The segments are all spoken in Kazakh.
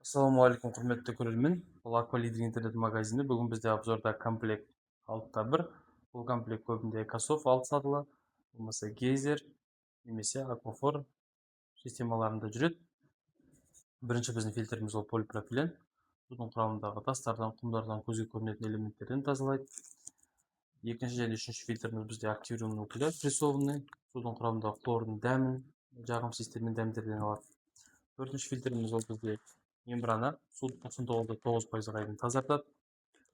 Ассалаумағалейкум, құрметті көрермен. Бұл Аквалидер интернет-магазині. Бүгін бізде обзорда комплект 6-1. Бұл комплект көбінде Экософт 6 сатылы, болмаса Гейзер немесе Аквафор системаларында жүреді. Бірінші біздің фильтріміз ол полипропилен. Судың құрамындағы тастардан, құмдардан, көзге көрінетін элементтерден тазалайды. Екінші және үшінші фильтріміз бізде активированный угля прессованный. Судың құрамындағы хлордың дәмін, жағымсыз иістермен дәмдерден алады. Төртінші фильтріміз ол бізде мембрана, суды 99,9%-ға дейін тазартады.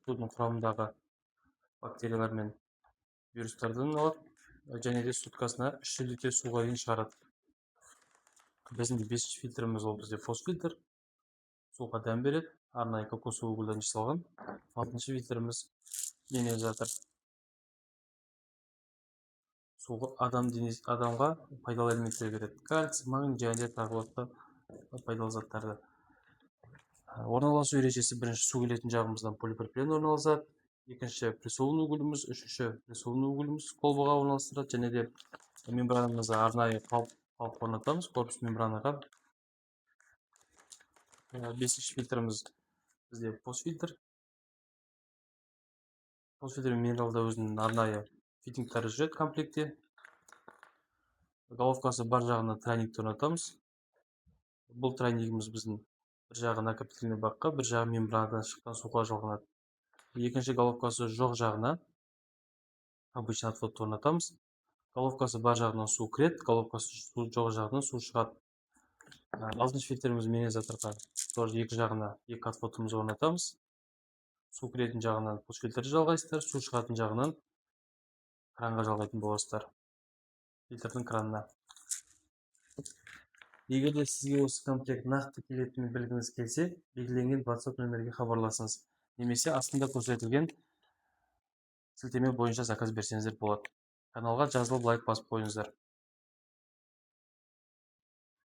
Судың құрамындағы бактериялар мен вирустардан алады, және де суткасына 3 литр суға дейін шығарады. Біздің бесінші фильтріміз ол бізде фосфильтр, суға дәм береді, арнайы кокосовый угольдан жасалған. Алтыншы фильтріміз ионизатор. Суға адамға пайдалы элементтер береді. Кальций, магний және тағы басқа пайдалы заттарды. Орналасу ережесі: бірінші су келетін жағымыздан полипропилен орналасады, екінші прессованный угольіміз, үшінші прессованный угольіміз колбаға орналастырады, және де мембранамызды арнайы қалып орнатамыз корпус мембранаға. Бесінші фильтріміз бізде постфильтр. Постфильтр минералда өзінің арнайы фитингтары жүреді комплектте. Головкасы бар жағына тройникті орнатамыз. Бұл тройнигіміз біздің бір жағы накопительный бакқа, бір жағы мембранадан шыққан суға жалғанады. Екінші головкасы жоқ жағына обычный отводты орнатамыз. Головкасы бар жағынан су кіреді, головкасы жоқ жағынан су шығады. Алтыншы фильтріміз ионизаторға тоже екі жағына екі отводымызды орнатамыз. Су кіретін жағынан постфильтрді жалғайсыздар, су шығатын жағынан кранға жалғайтын боласыздар, фильтрдің кранына. Егер де сізге осы комплект нақты келетінін білгіңіз келсе, белгіленген WhatsApp нөмірге хабарласыңыз, немесе астында көрсетілген сілтеме бойынша заказ берсеңіздер болады. Каналға жазылып лайк басып қойыңыздар.